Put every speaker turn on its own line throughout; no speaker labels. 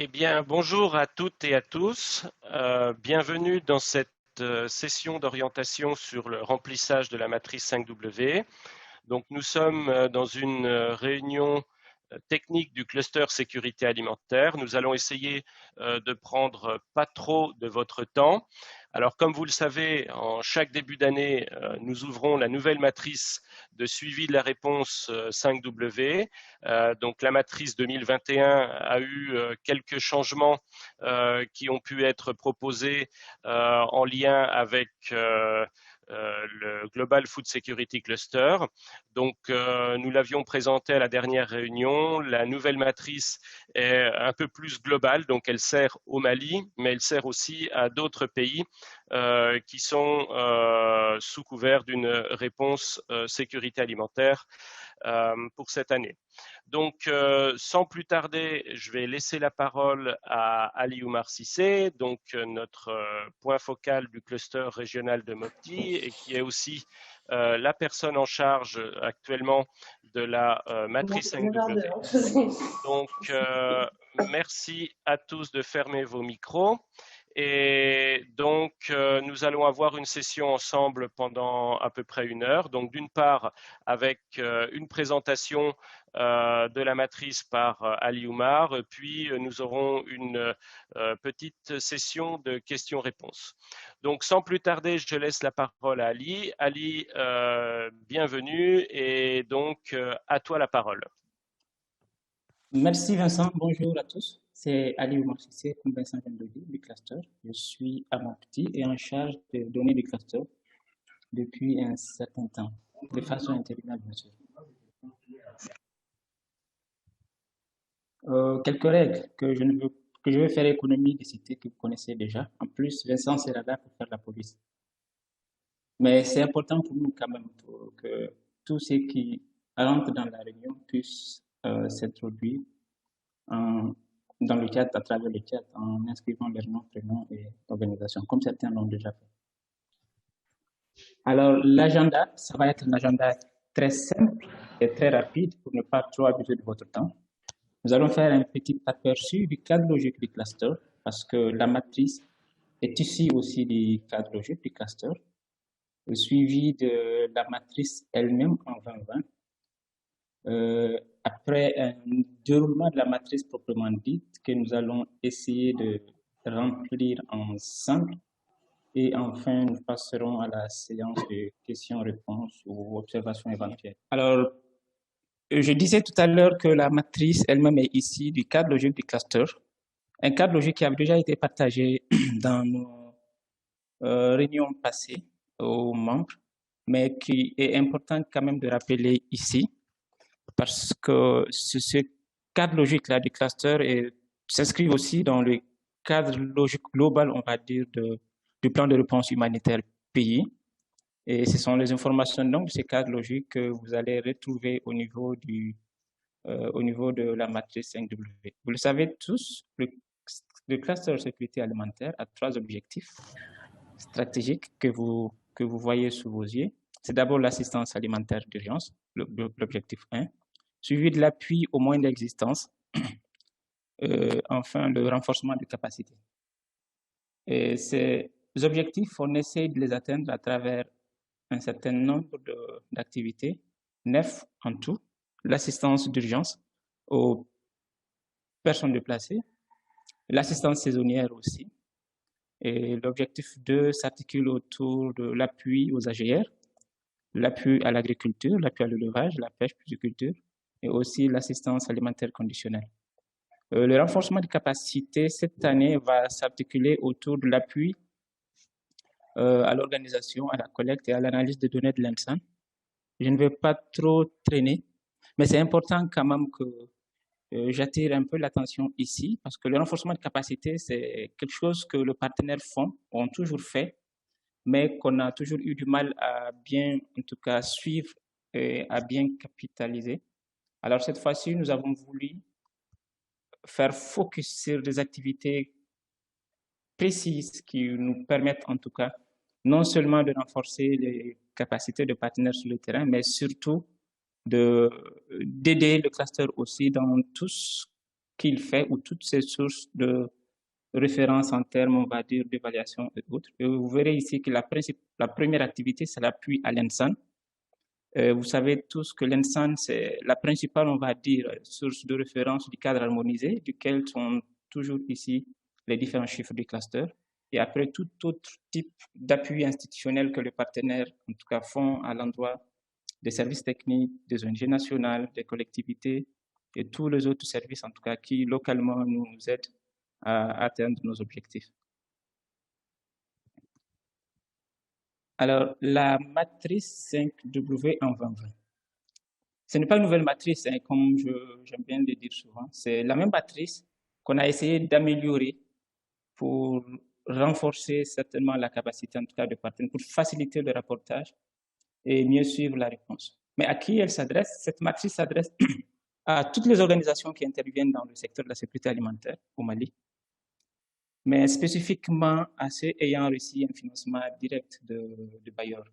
Eh bien, bonjour à toutes et à tous. Bienvenue dans cette session d'orientation sur le remplissage de la matrice 5W. Donc, nous sommes dans une réunion technique du cluster sécurité alimentaire. Nous allons essayer de prendre pas trop de votre temps. Alors, comme vous le savez, en chaque début d'année, nous ouvrons la nouvelle matrice de suivi de la réponse 5W. Donc, la matrice 2021 a eu quelques changements qui ont pu être proposés en lien avec le Global Food Security Cluster. Donc, nous l'avions présenté à la dernière réunion. La nouvelle matrice est un peu plus globale, donc elle sert au Mali, mais elle sert aussi à d'autres pays qui sont sous couvert d'une réponse sécurité alimentaire pour cette année. Donc, sans plus tarder, je vais laisser la parole à Ali Oumar Cissé, donc notre point focal du cluster régional de Mopti et qui est aussi la personne en charge actuellement de la matrice 5W. Donc, merci à tous de fermer vos micros. Et donc, nous allons avoir une session ensemble pendant à peu près 1 heure. Donc, d'une part, avec une présentation de la matrice par Ali Oumar, puis nous aurons une petite session de questions-réponses. Donc, sans plus tarder, je laisse la parole à Ali. Ali, bienvenue et donc à toi la parole.
Merci Vincent, bonjour à tous. C'est Ali Oumar Cissé, comme Vincent vient de le dire, du cluster. Je suis à Mopti et en charge des données du cluster depuis un certain temps, de façon intérimaire bien sûr. Quelques règles que je vais faire économie de citer que vous connaissez déjà. En plus, Vincent sera là pour faire la police. Mais c'est important pour nous quand même pour que tous ceux qui rentrent dans la réunion puissent s'introduire dans le chat, à travers le chat, en inscrivant leur nom, prénom et organisation, comme certains l'ont déjà fait. Alors, l'agenda, ça va être un agenda très simple et très rapide pour ne pas trop abuser de votre temps. Nous allons faire un petit aperçu du cadre logique du cluster, parce que la matrice est issue aussi du cadre logique du cluster, le suivi de la matrice elle-même en 2020. Après un déroulement de la matrice proprement dite que nous allons essayer de remplir ensemble. Et enfin, nous passerons à la séance de questions-réponses ou observations éventuelles. Alors, je disais tout à l'heure que la matrice elle-même est issue du cadre logique du cluster, un cadre logique qui a déjà été partagé dans nos réunions passées aux membres, mais qui est important quand même de rappeler ici, parce que ce cadre logique-là du cluster s'inscrit aussi dans le cadre logique global, on va dire, du plan de réponse humanitaire pays. Et ce sont les informations donc, de ces cadres logiques que vous allez retrouver au niveau de la matrice 5W. Vous le savez tous, le cluster sécurité alimentaire a 3 objectifs stratégiques que vous voyez sous vos yeux. C'est d'abord l'assistance alimentaire d'urgence, l'objectif 1, suivi de l'appui aux moyens d'existence, enfin le renforcement des capacités. Et ces objectifs, on essaie de les atteindre à travers un certain nombre d'activités, 9 en tout, l'assistance d'urgence aux personnes déplacées, l'assistance saisonnière aussi. Et l'objectif 2 s'articule autour de l'appui aux AGR, l'appui à l'agriculture, l'appui à l'élevage, la pêche, pisciculture, et aussi l'assistance alimentaire conditionnelle. Le renforcement des capacités cette année va s'articuler autour de l'appui à l'organisation, à la collecte et à l'analyse des données de l'INSAN. Je ne vais pas trop traîner, mais c'est important quand même que j'attire un peu l'attention ici, parce que le renforcement de capacité, c'est quelque chose que les partenaires ont toujours fait, mais qu'on a toujours eu du mal à bien, en tout cas, suivre et à bien capitaliser. Alors cette fois-ci, nous avons voulu faire focus sur des activités précises qui nous permettent en tout cas non seulement de renforcer les capacités de partenaires sur le terrain, mais surtout d'aider le cluster aussi dans tout ce qu'il fait ou toutes ces sources de référence en termes, on va dire, d'évaluation et autres. Et vous verrez ici que la première activité, c'est l'appui à l'ENSAN. Vous savez tous que l'ENSAN, c'est la principale, on va dire, source de référence du cadre harmonisé, duquel sont toujours ici les différents chiffres du cluster. Et après, tout autre type d'appui institutionnel que les partenaires, en tout cas, font à l'endroit des services techniques, des ONG nationales, des collectivités et tous les autres services, en tout cas, qui localement nous aident à atteindre nos objectifs. Alors, la matrice 5W en 2020. Ce n'est pas une nouvelle matrice, hein, comme j'aime bien le dire souvent. C'est la même matrice qu'on a essayé d'améliorer pour renforcer certainement la capacité, en tout cas, de partenaires, pour faciliter le rapportage et mieux suivre la réponse. Mais à qui elle s'adresse? Cette matrice s'adresse à toutes les organisations qui interviennent dans le secteur de la sécurité alimentaire au Mali, mais spécifiquement à ceux ayant reçu un financement direct de bailleurs.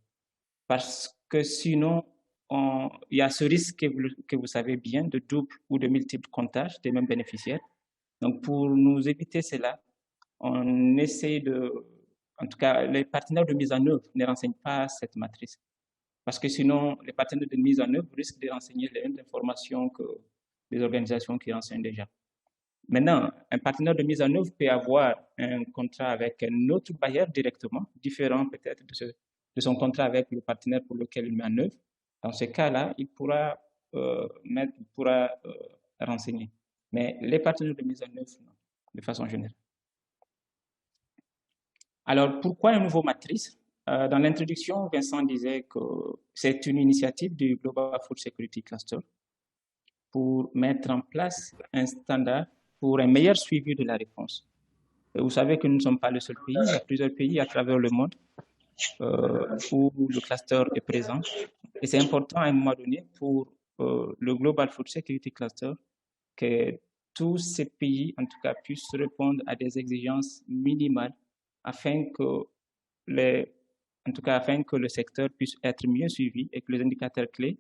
Parce que sinon, il y a ce risque que vous savez bien de double ou de multiples comptages des mêmes bénéficiaires. Donc, pour nous éviter cela, on essaie en tout cas, les partenaires de mise en œuvre ne renseignent pas cette matrice. Parce que sinon, les partenaires de mise en œuvre risquent de renseigner les mêmes informations que les organisations qui renseignent déjà. Maintenant, un partenaire de mise en œuvre peut avoir un contrat avec un autre bailleur directement, différent peut-être de son contrat avec le partenaire pour lequel il met en œuvre. Dans ce cas-là, il pourra renseigner. Mais les partenaires de mise en œuvre, non, de façon générale. Alors, pourquoi une nouvelle matrice? Dans l'introduction, Vincent disait que c'est une initiative du Global Food Security Cluster pour mettre en place un standard pour un meilleur suivi de la réponse. Et vous savez que nous ne sommes pas le seul pays, il y a plusieurs pays à travers le monde où le cluster est présent. Et c'est important à un moment donné pour le Global Food Security Cluster que tous ces pays, en tout cas, puissent répondre à des exigences minimales afin que le secteur puisse être mieux suivi et que les indicateurs clés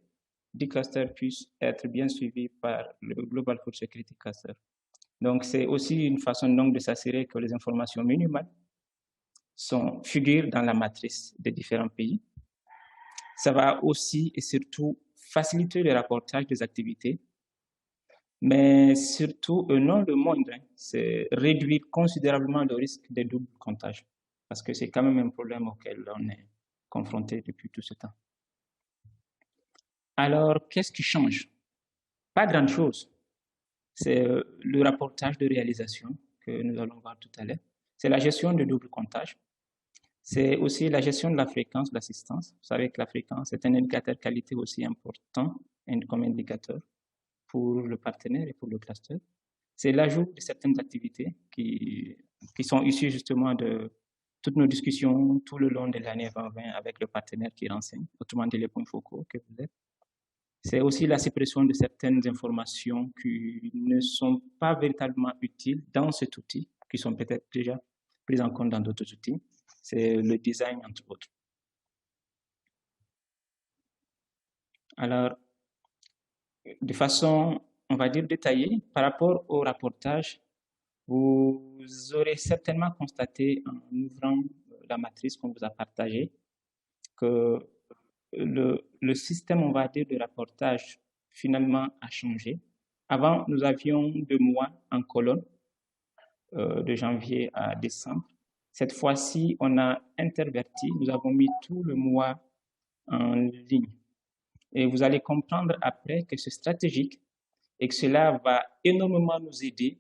du cluster puissent être bien suivis par le Global Food Security Cluster. Donc, c'est aussi une façon donc de s'assurer que les informations minimales figurent dans la matrice des différents pays. Ça va aussi et surtout faciliter le rapportage des activités, mais surtout, non le moindre, c'est réduire considérablement le risque de double comptage, parce que c'est quand même un problème auquel on est confronté depuis tout ce temps. Alors, qu'est-ce qui change? Pas grand-chose. C'est le rapportage de réalisation que nous allons voir tout à l'heure. C'est la gestion de double comptage. C'est aussi la gestion de la fréquence d'assistance. Vous savez que la fréquence est un indicateur qualité aussi important comme indicateur pour le partenaire et pour le cluster. C'est l'ajout de certaines activités qui sont issues justement de toutes nos discussions tout le long de l'année 2020 avec le partenaire qui renseigne, autrement dit les points focaux que vous êtes. C'est aussi la suppression de certaines informations qui ne sont pas véritablement utiles dans cet outil, qui sont peut-être déjà prises en compte dans d'autres outils. C'est le design, entre autres. Alors, de façon, on va dire, détaillée, par rapport au rapportage, vous aurez certainement constaté en ouvrant la matrice qu'on vous a partagée que le système, on va dire, de rapportage finalement a changé. Avant, nous avions 2 mois en colonne, de janvier à décembre. Cette fois-ci, on a interverti, nous avons mis tout le mois en ligne. Et vous allez comprendre après que c'est stratégique et que cela va énormément nous aider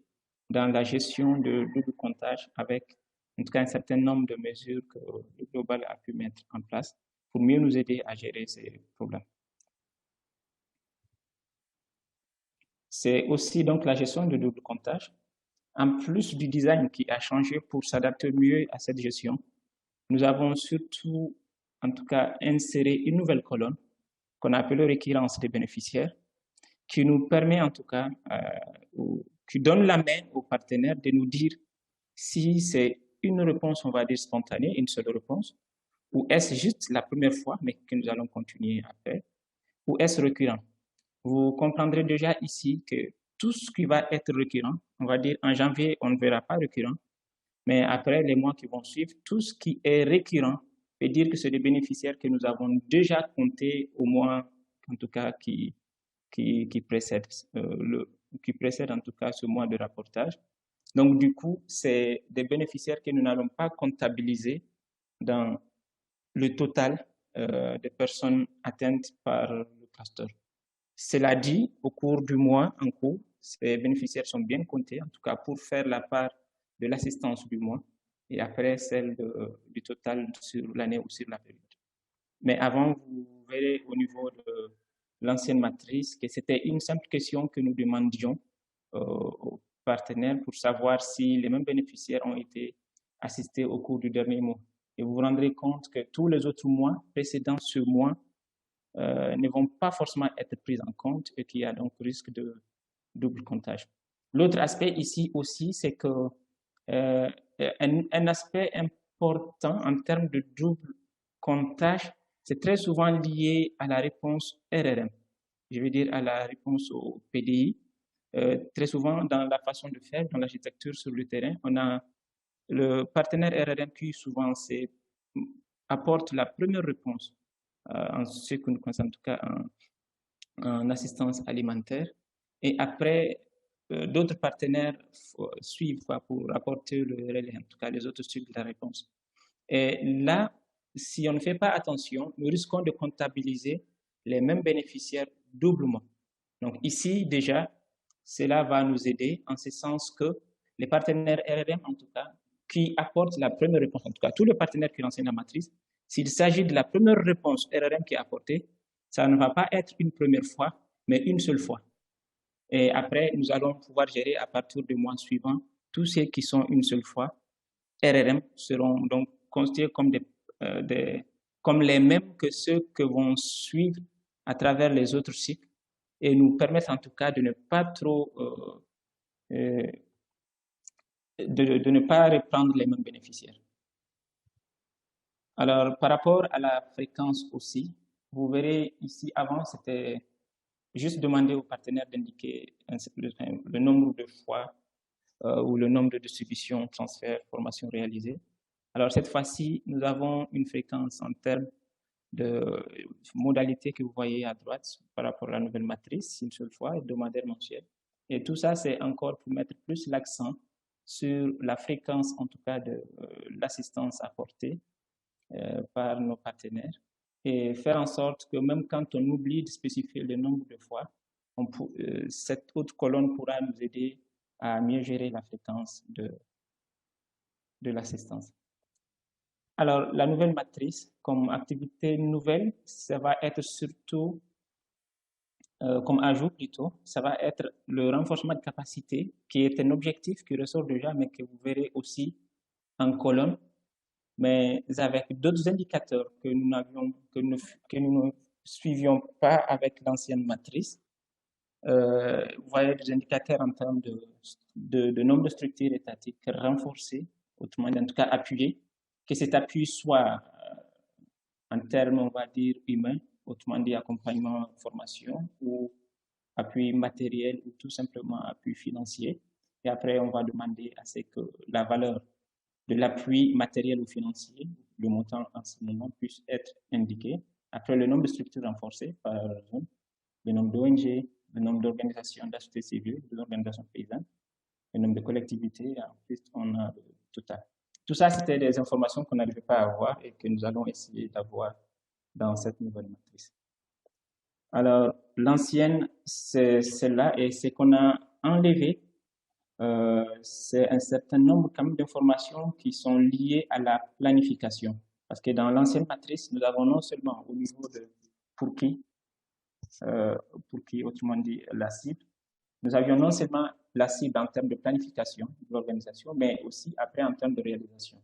dans la gestion de double comptage avec, en tout cas, un certain nombre de mesures que le Global a pu mettre en place pour mieux nous aider à gérer ces problèmes. C'est aussi donc la gestion de double comptage. En plus du design qui a changé pour s'adapter mieux à cette gestion, nous avons surtout, en tout cas, inséré une nouvelle colonne qu'on appelle récurrence des bénéficiaires, qui nous permet en tout cas, qui donne la main aux partenaires de nous dire si c'est une réponse, on va dire, spontanée, une seule réponse, ou est-ce juste la première fois, mais que nous allons continuer à faire, ou est-ce récurrent. Vous comprendrez déjà ici que tout ce qui va être récurrent. On va dire en janvier, on ne verra pas récurrent, mais après les mois qui vont suivre, tout ce qui est récurrent veut dire que c'est des bénéficiaires que nous avons déjà comptés au mois, en tout cas, qui précède qui précède en tout cas ce mois de rapportage. Donc, du coup, c'est des bénéficiaires que nous n'allons pas comptabiliser dans le total des personnes atteintes par le cluster. Cela dit, au cours du mois en cours, ces bénéficiaires sont bien comptés, en tout cas pour faire la part de l'assistance du mois et après celle du total sur l'année ou sur la période. Mais avant, vous verrez au niveau de l'ancienne matrice que c'était une simple question que nous demandions aux partenaires pour savoir si les mêmes bénéficiaires ont été assistés au cours du dernier mois. Et vous vous rendrez compte que tous les autres mois précédents ce mois ne vont pas forcément être pris en compte et qu'il y a donc risque de double comptage. L'autre aspect ici aussi, c'est que un aspect important en termes de double comptage, c'est très souvent lié à la réponse RRM. Je veux dire à la réponse au PDI. Très souvent, dans la façon de faire, dans l'architecture sur le terrain, on a le partenaire RRM qui souvent apporte la première réponse en ce qui nous concerne, en tout cas en assistance alimentaire. Et après, d'autres partenaires suivent pour apporter le relais, en tout cas les autres suivent la réponse. Et là, si on ne fait pas attention, nous risquons de comptabiliser les mêmes bénéficiaires doublement. Donc ici, déjà, cela va nous aider en ce sens que les partenaires RRM, en tout cas, qui apportent la première réponse, en tout cas tous les partenaires qui renseignent la matrice, s'il s'agit de la première réponse RRM qui est apportée, ça ne va pas être une première fois, mais une seule fois. Et après, nous allons pouvoir gérer à partir du mois suivant tous ceux qui sont une seule fois. RRM seront donc considérés comme les mêmes que ceux que vont suivre à travers les autres cycles et nous permettre en tout cas de ne pas trop de ne pas reprendre les mêmes bénéficiaires. Alors, par rapport à la fréquence aussi, vous verrez ici, avant, c'était juste demander aux partenaires d'indiquer le nombre de fois ou le nombre de distributions, transferts, formations réalisées. Alors, cette fois-ci, nous avons une fréquence en termes de modalités que vous voyez à droite par rapport à la nouvelle matrice, une seule fois, hebdomadaire mensuel. Et tout ça, c'est encore pour mettre plus l'accent sur la fréquence, en tout cas, de l'assistance apportée par nos partenaires et faire en sorte que même quand on oublie de spécifier le nombre de fois, cette autre colonne pourra nous aider à mieux gérer la fréquence de l'assistance. Alors, la nouvelle matrice, comme activité nouvelle, ça va être surtout, comme ajout plutôt, ça va être le renforcement de capacité, qui est un objectif qui ressort déjà, mais que vous verrez aussi en colonne, mais avec d'autres indicateurs que nous ne suivions pas avec l'ancienne matrice. Vous voyez des indicateurs en termes de nombre de structures étatiques renforcées, autrement dit, en tout cas appuyées, que cet appui soit en termes, on va dire, humains, autrement dit, accompagnement, formation, ou appui matériel, ou tout simplement appui financier. Et après, on va demander à ce que la valeur de l'appui matériel ou financier, le montant en ce moment, puisse être indiqué. Après, le nombre de structures renforcées par zone, le nombre d'ONG, le nombre d'organisations de la société civile, de l'organisation paysanne, le nombre de collectivités, ensuite on a le total. Tout ça, c'était des informations qu'on n'arrivait pas à avoir et que nous allons essayer d'avoir dans cette nouvelle matrice. Alors, l'ancienne, c'est celle-là, et ce qu'on a enlevé, c'est un certain nombre quand même d'informations qui sont liées à la planification. Parce que dans l'ancienne matrice, nous avons non seulement au niveau de pour qui, autrement dit la cible, nous avions non seulement la cible en termes de planification de l'organisation, mais aussi après en termes de réalisation.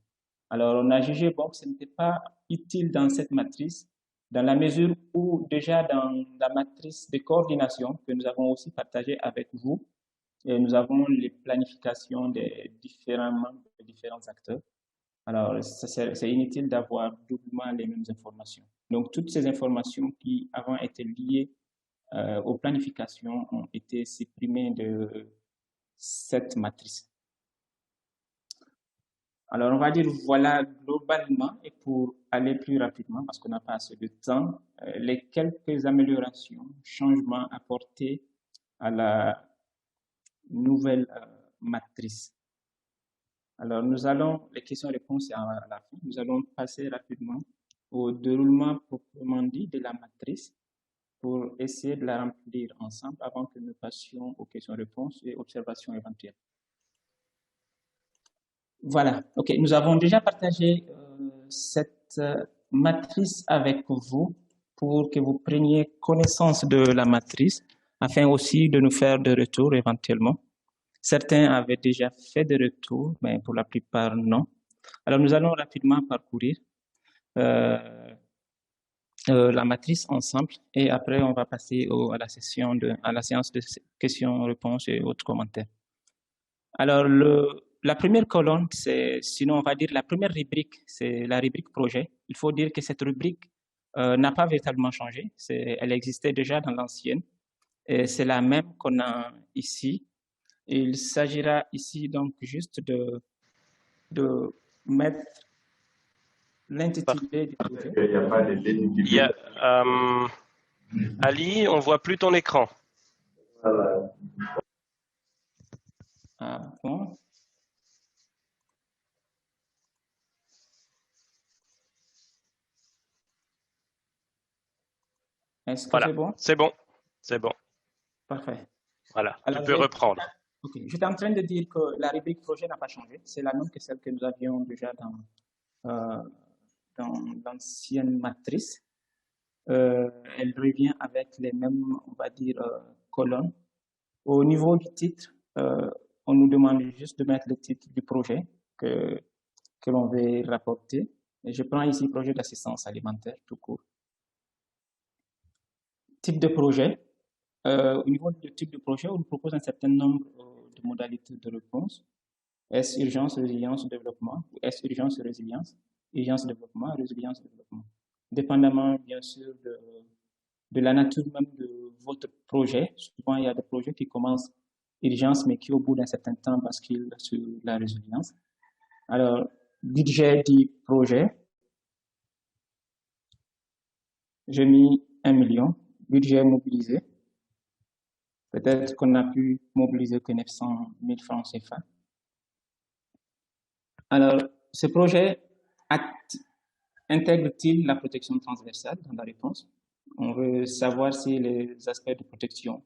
Alors, on a jugé bon que ce n'était pas utile dans cette matrice, dans la mesure où déjà dans la matrice de coordination que nous avons aussi partagée avec vous, et nous avons les planifications des différents membres, des différents acteurs. Alors, c'est inutile d'avoir doublement les mêmes informations. Donc, toutes ces informations qui avant étaient liées aux planifications ont été supprimées de cette matrice. Alors, on va dire, voilà, globalement, et pour aller plus rapidement, parce qu'on n'a pas assez de temps, les quelques améliorations, changements apportés à la nouvelle matrice. Alors, nous allons, les questions-réponses à la fin, nous allons passer rapidement au déroulement proprement dit de la matrice pour essayer de la remplir ensemble avant que nous passions aux questions-réponses et observations éventuelles. Voilà, ok, nous avons déjà partagé cette matrice avec vous pour que vous preniez connaissance de la matrice, afin aussi de nous faire des retours éventuellement. Certains avaient déjà fait des retours, mais pour la plupart, non. Alors, nous allons rapidement parcourir la matrice ensemble et après, on va passer à la séance de questions-réponses et autres commentaires. Alors, la première colonne, sinon on va dire la première rubrique, c'est la rubrique projet. Il faut dire que cette rubrique n'a pas véritablement changé. Elle existait déjà dans l'ancienne et c'est la même qu'on a ici. Il s'agira ici donc juste de mettre l'intitulé du projet.
Ali, on voit plus ton écran.
Ah bon? Est-ce que
Voilà,
c'est bon?
C'est bon, c'est bon.
Parfait.
Voilà,
Alors,
tu peux reprendre.
Ok, j'étais en train de dire que la rubrique projet n'a pas changé. C'est la même que celle que nous avions déjà dans l'ancienne matrice. Elle revient avec les mêmes, on va dire, colonnes. Au niveau du titre, on nous demande juste de mettre le titre du projet que l'on veut rapporter. Et je prends ici projet d'assistance alimentaire tout court. Type de projet. Au niveau du type de projet, on nous propose un certain nombre de modalités de réponse. Est-ce urgence, résilience, développement? Ou est-ce urgence, résilience? Urgence, développement, résilience, développement. Dépendamment, bien sûr, de la nature même de votre projet. Souvent, il y a des projets qui commencent urgence, mais qui, au bout d'un certain temps, basculent sur la résilience. Alors, budget du projet. J'ai mis 1 million. Budget mobilisé. Peut-être qu'on n'a pu mobiliser que 900 000 francs CFA. Alors, ce projet intègre-t-il la protection transversale dans la réponse? On veut savoir si les aspects de protection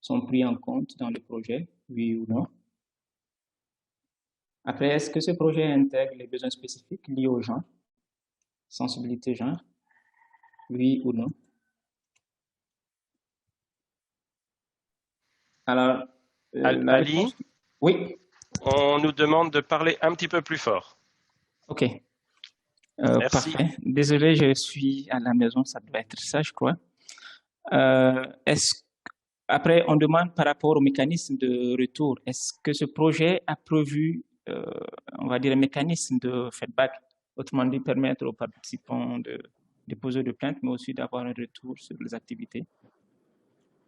sont pris en compte dans le projet, oui ou non. Après, est-ce que ce projet intègre les besoins spécifiques liés au genre, sensibilité genre, oui ou non? Alors, la
Ali,
réponse... Oui.
On nous demande de parler un petit peu plus fort.
Ok.
Merci.
Parfait. Désolé, je suis à la maison, ça doit être ça, je crois. Après, on demande par rapport au mécanisme de retour, est-ce que ce projet a prévu, on va dire, un mécanisme de feedback, autrement dit, permettre aux participants de déposer des plaintes, mais aussi d'avoir un retour sur les activités?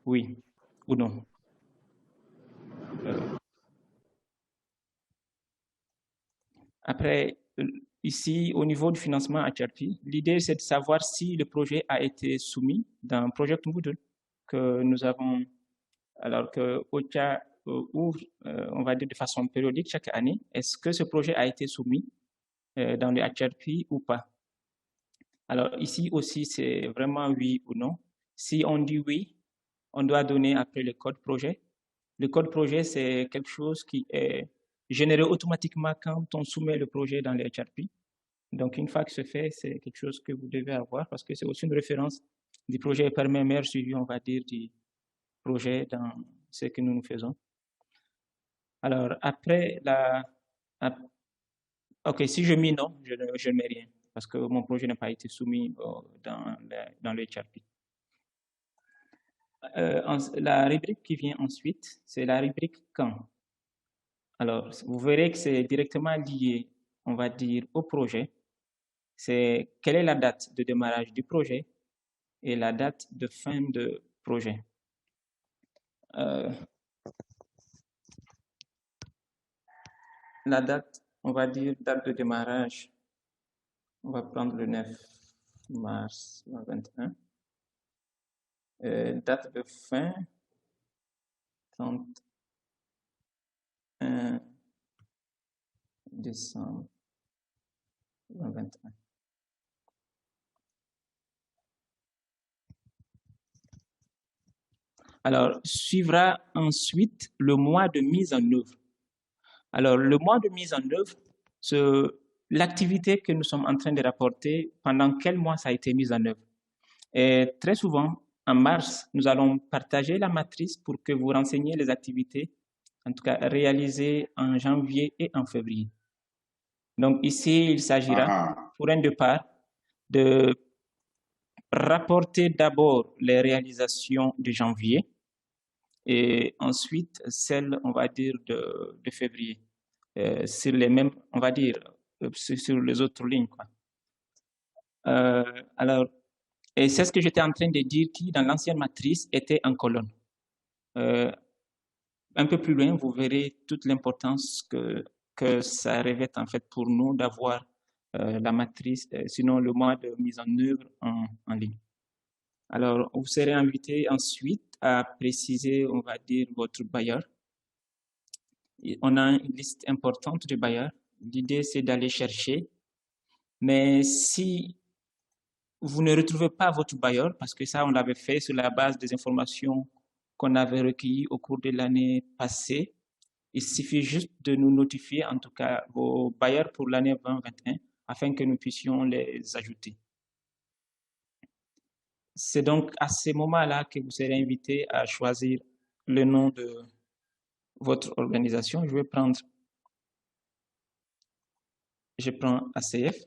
Oui ou non? Après, ici, au niveau du financement HRP, l'idée, c'est de savoir si le projet a été soumis dans Project Moodle que nous avons, alors que OCHA ouvre, on va dire de façon périodique chaque année. Est-ce que ce projet a été soumis dans le HRP ou pas? Alors ici aussi, c'est vraiment oui ou non. Si on dit oui, on doit donner après le code projet. Le code projet, c'est quelque chose qui est généré automatiquement quand on soumet le projet dans le HRP. Donc, une fois que c'est fait, c'est quelque chose que vous devez avoir parce que c'est aussi une référence du projet et permet un meilleur suivi, on va dire, du projet dans ce que nous faisons. Alors, après OK, si je mets non, je ne mets rien parce que mon projet n'a pas été soumis dans le HRP. La rubrique qui vient ensuite, c'est la rubrique quand. Alors, vous verrez que c'est directement lié, on va dire, au projet. C'est quelle est la date de démarrage du projet et la date de fin de projet. La date, on va dire date de démarrage, on va prendre le 9 mars 2021. Date de fin, 31 décembre 2021. Alors, suivra ensuite le mois de mise en œuvre. Alors, le mois de mise en œuvre, l'activité que nous sommes en train de rapporter, pendant quel mois ça a été mis en œuvre. Et très souvent, en mars, nous allons partager la matrice pour que vous renseigniez les activités, en tout cas réalisées en janvier et en février. Donc ici, il s'agira, pour un départ, de rapporter d'abord les réalisations de janvier et ensuite celles, on va dire, de février, sur les mêmes, on va dire, sur les autres lignes, quoi. Alors, et c'est ce que j'étais en train de dire qui, dans l'ancienne matrice, était en colonne. Un peu plus loin, vous verrez toute l'importance que ça revêt en fait pour nous d'avoir la matrice, sinon le mois de mise en œuvre en ligne. Alors, vous serez invité ensuite à préciser, on va dire, votre bailleur. On a une liste importante de bailleurs. L'idée, c'est d'aller chercher. Mais si vous ne retrouvez pas votre bailleur, parce que ça, on l'avait fait sur la base des informations qu'on avait recueillies au cours de l'année passée, il suffit juste de nous notifier, en tout cas, vos bailleurs pour l'année 2021, afin que nous puissions les ajouter. C'est donc à ce moment-là que vous serez invité à choisir le nom de votre organisation. Je prends ACF.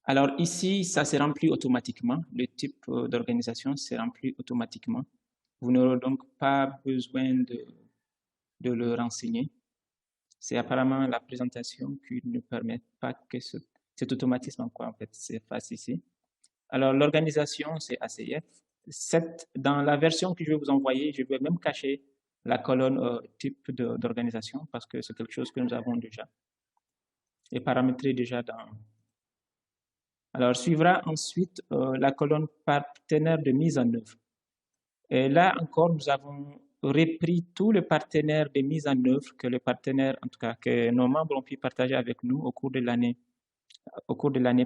Alors ici, ça se remplit automatiquement. Le type d'organisation se remplit automatiquement. Vous n'aurez donc pas besoin de le renseigner. C'est apparemment la présentation qui ne permet pas que cet automatisme, quoi, en fait, s'efface ici. Alors, l'organisation, c'est ACF. Dans la version que je vais vous envoyer, je vais même cacher la colonne type d'organisation parce que c'est quelque chose que nous avons déjà et paramétré déjà dans. Alors, suivra ensuite la colonne partenaire de mise en œuvre. Et là encore, nous avons repris tous les partenaires de mise en œuvre que les partenaires, en tout cas, que nos membres ont pu partager avec nous au cours de l'année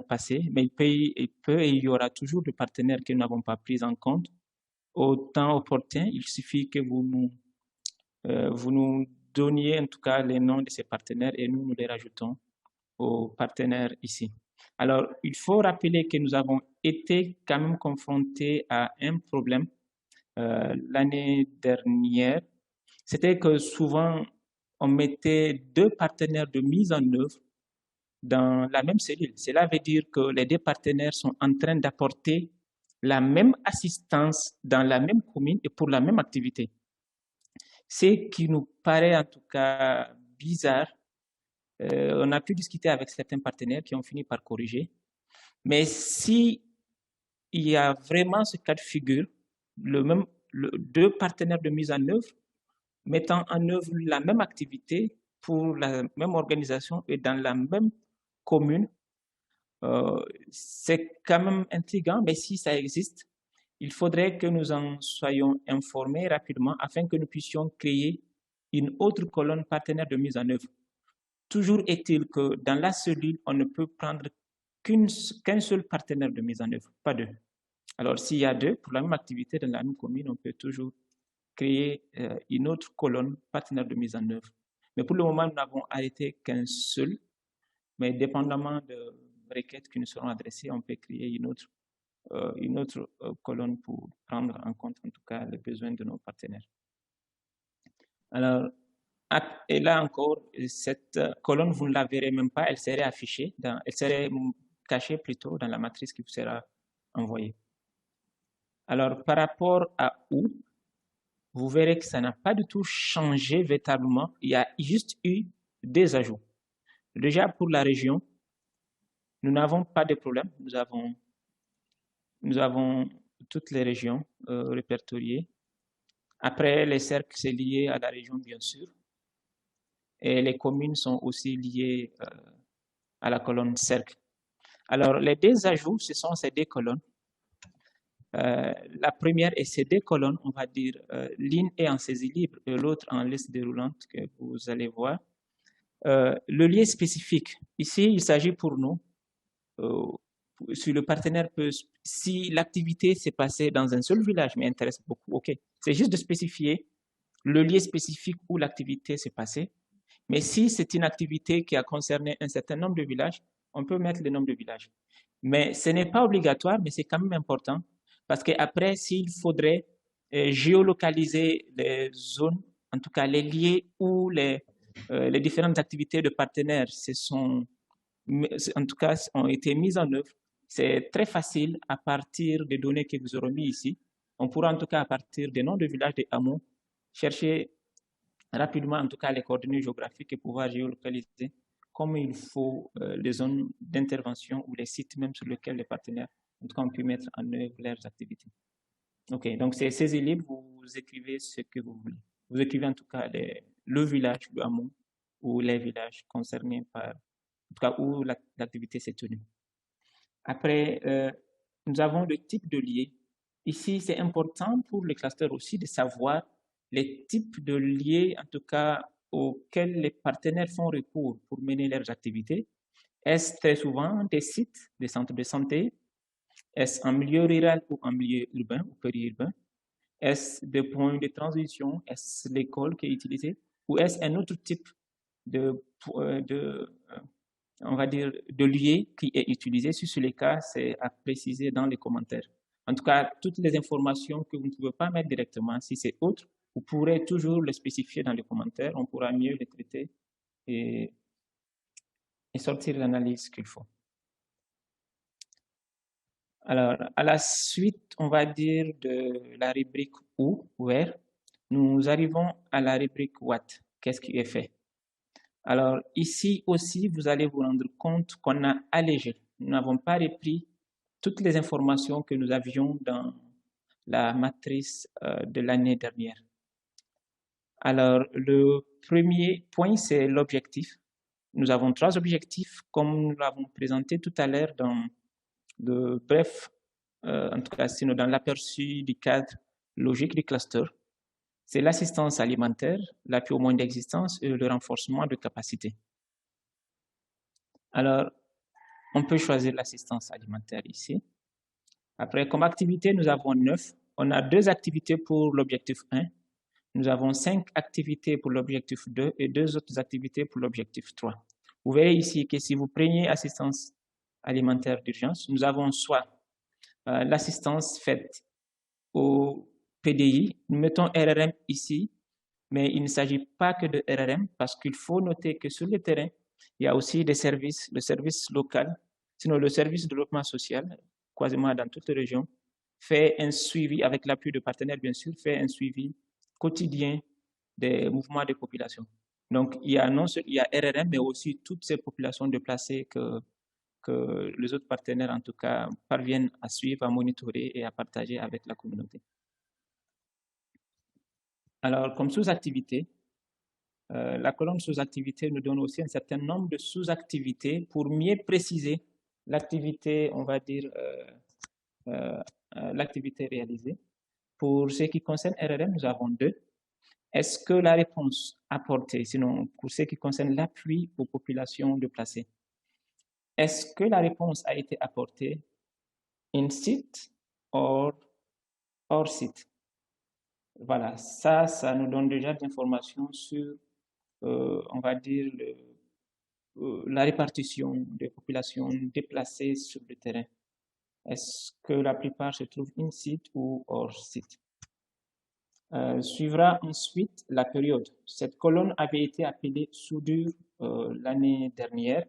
passée. Mais il peut et il y aura toujours des partenaires que nous n'avons pas pris en compte. Au temps opportun, il suffit que vous nous donniez en tout cas les noms de ces partenaires et nous les rajoutons aux partenaires ici. Alors, il faut rappeler que nous avons été quand même confrontés à un problème l'année dernière. C'était que souvent, on mettait deux partenaires de mise en œuvre dans la même cellule. Cela veut dire que les deux partenaires sont en train d'apporter la même assistance dans la même commune et pour la même activité. Ce qui nous paraît en tout cas bizarre. On a pu discuter avec certains partenaires qui ont fini par corriger. Mais si il y a vraiment ce cas de figure, deux partenaires de mise en œuvre mettant en œuvre la même activité pour la même organisation et dans la même commune, c'est quand même intriguant, mais si ça existe, il faudrait que nous en soyons informés rapidement afin que nous puissions créer une autre colonne partenaire de mise en œuvre. Toujours est-il que dans la cellule, on ne peut prendre qu'un seul partenaire de mise en œuvre, pas deux. Alors, s'il y a deux, pour la même activité dans la même commune, on peut toujours créer une autre colonne partenaire de mise en œuvre. Mais pour le moment, nous n'avons arrêté qu'un seul, mais dépendamment de requêtes qui nous seront adressées, on peut créer une autre colonne pour prendre en compte en tout cas les besoins de nos partenaires. Alors, et là encore, cette colonne, vous ne la verrez même pas, elle serait affichée, elle serait cachée plutôt dans la matrice qui vous sera envoyée. Alors, par rapport à août, vous verrez que ça n'a pas du tout changé véritablement. Il y a juste eu des ajouts. Déjà, pour la région, nous n'avons pas de problème. Nous avons toutes les régions répertoriées. Après, les cercles, c'est lié à la région, bien sûr. Et les communes sont aussi liées à la colonne cercle. Alors, les deux ajouts, ce sont ces deux colonnes. La première est ces deux colonnes, on va dire, l'une est en saisie libre et l'autre en liste déroulante que vous allez voir. Le lien spécifique, ici, il s'agit pour nous, si le partenaire peut, si l'activité s'est passée dans un seul village, mais intéresse beaucoup, ok. C'est juste de spécifier le lieu spécifique où l'activité s'est passée. Mais si c'est une activité qui a concerné un certain nombre de villages, on peut mettre le nombre de villages. Mais ce n'est pas obligatoire, mais c'est quand même important parce qu'après, s'il faudrait géolocaliser les zones, en tout cas les lieux où les différentes activités de partenaires en tout cas, ont été mises en œuvre, c'est très facile à partir des données que vous aurez mis ici. On pourra en tout cas à partir des noms de villages, des hameaux, chercher rapidement en tout cas les coordonnées géographiques et pouvoir géolocaliser comme il faut les zones d'intervention ou les sites même sur lesquels les partenaires en tout cas ont pu mettre en œuvre leurs activités. Ok, donc c'est saisie libre, vous écrivez ce que vous voulez. Vous écrivez en tout cas le village, le hameau ou les villages concernés par, en tout cas où l'activité s'est tenue. Après, nous avons le type de lié. Ici, c'est important pour le cluster aussi de savoir les types de liens, en tout cas, auxquels les partenaires font recours pour mener leurs activités. Est-ce très souvent des sites, des centres de santé? Est-ce en milieu rural ou en milieu urbain ou périurbain? Est-ce des points de transition? Est-ce l'école qui est utilisée? Ou est-ce un autre type on va dire, de lieu qui est utilisé? Si c'est le cas, c'est à préciser dans les commentaires. En tout cas, toutes les informations que vous ne pouvez pas mettre directement, si c'est autre, vous pourrez toujours les spécifier dans les commentaires. On pourra mieux les traiter et sortir l'analyse qu'il faut. Alors, à la suite, on va dire de la rubrique où, where, nous arrivons à la rubrique what, qu'est-ce qui est fait. Alors, ici aussi, vous allez vous rendre compte qu'on a allégé. Nous n'avons pas repris toutes les informations que nous avions dans la matrice de l'année dernière. Alors, le premier point, c'est l'objectif. Nous avons 3 objectifs, comme nous l'avons présenté tout à l'heure dans le bref, en tout cas, sinon dans l'aperçu du cadre logique du cluster. C'est l'assistance alimentaire, l'appui aux moyens d'existence et le renforcement de capacité. Alors, on peut choisir l'assistance alimentaire ici. Après, comme activité, nous avons 9. On a 2 activités pour l'objectif 1. Nous avons 5 activités pour l'objectif 2 et 2 autres activités pour l'objectif 3. Vous voyez ici que si vous preniez assistance alimentaire d'urgence, nous avons soit l'assistance faite au PDI, nous mettons RRM ici, mais il ne s'agit pas que de RRM parce qu'il faut noter que sur le terrain, il y a aussi des services, le service local, sinon le service de développement social, quasiment dans toute la région, fait un suivi, avec l'appui de partenaires bien sûr, fait un suivi quotidien des mouvements de population. Donc, il y a RRM, mais aussi toutes ces populations déplacées que les autres partenaires, en tout cas, parviennent à suivre, à monitorer et à partager avec la communauté. Alors, comme sous-activité, la colonne sous-activité nous donne aussi un certain nombre de sous-activités pour mieux préciser l'activité, on va dire, l'activité réalisée. Pour ce qui concerne RRM, nous avons 2. Est-ce que la réponse apportée, sinon pour ce qui concerne l'appui aux populations déplacées, est-ce que la réponse a été apportée in site ou hors site? Voilà, ça nous donne déjà des informations sur, on va dire, la répartition des populations déplacées sur le terrain. Est-ce que la plupart se trouvent in site ou hors site? Suivra ensuite la période. Cette colonne avait été appelée soudure l'année dernière.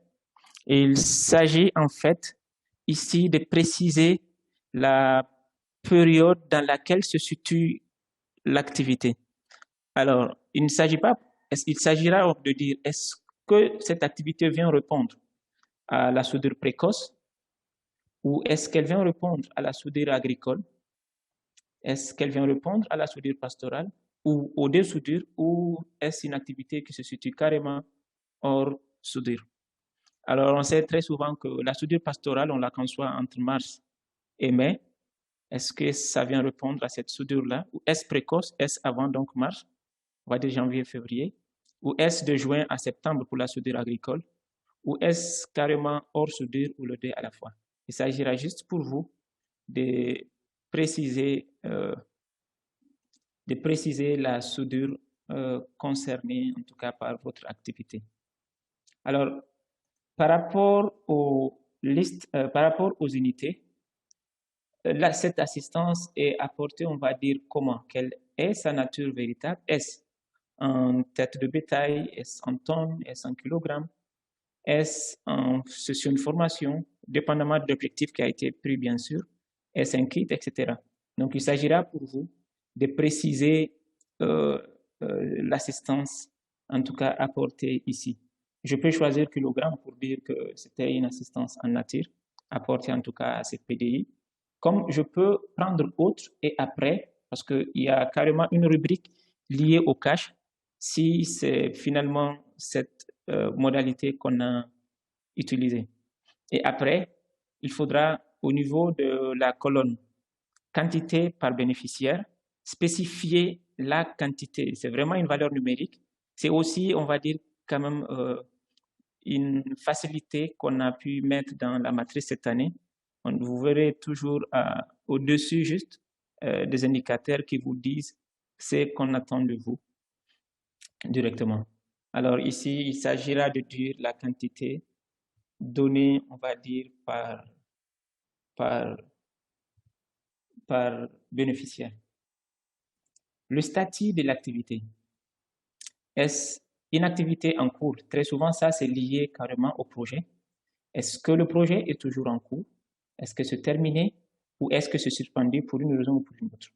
Et il s'agit en fait ici de préciser la période dans laquelle se situe l'activité. Alors, il s'agira de dire est-ce que cette activité vient répondre à la soudure précoce ou est-ce qu'elle vient répondre à la soudure agricole? Est-ce qu'elle vient répondre à la soudure pastorale ou aux deux soudures, ou est-ce une activité qui se situe carrément hors soudure? Alors, on sait très souvent que la soudure pastorale, on la conçoit entre mars et mai. Est-ce que ça vient répondre à cette soudure-là? Ou est-ce précoce? Est-ce avant donc mars? On va dire janvier, février. Ou est-ce de juin à septembre pour la soudure agricole? Ou est-ce carrément hors soudure ou le deux à la fois? Il s'agira juste pour vous de préciser, la soudure concernée, en tout cas par votre activité. Alors, par rapport aux listes, par rapport aux unités, là, cette assistance est apportée, on va dire comment? Quelle est sa nature véritable? Est-ce en tête de bétail? Est-ce en tonnes? Est-ce en kilogrammes? Est-ce en session de formation? Dépendamment de l'objectif qui a été pris, bien sûr. Est-ce un kit, etc. Donc, il s'agira pour vous de préciser l'assistance, en tout cas apportée ici. Je peux choisir kilogramme pour dire que c'était une assistance en nature, apportée en tout cas à cette PDI. Comme je peux prendre autre et après, parce qu'il y a carrément une rubrique liée au cash, si c'est finalement cette modalité qu'on a utilisée. Et après, il faudra, au niveau de la colonne quantité par bénéficiaire, spécifier la quantité. C'est vraiment une valeur numérique. C'est aussi, on va dire, quand même une facilité qu'on a pu mettre dans la matrice cette année. Vous verrez toujours au-dessus juste des indicateurs qui vous disent ce qu'on attend de vous directement. Alors ici, il s'agira de dire la quantité donnée, on va dire, par bénéficiaire. Le statut de l'activité. Est-ce une activité en cours? Très souvent, ça, c'est lié carrément au projet. Est-ce que le projet est toujours en cours? Est-ce que c'est terminé? Ou est-ce que c'est suspendu pour une raison ou pour une autre?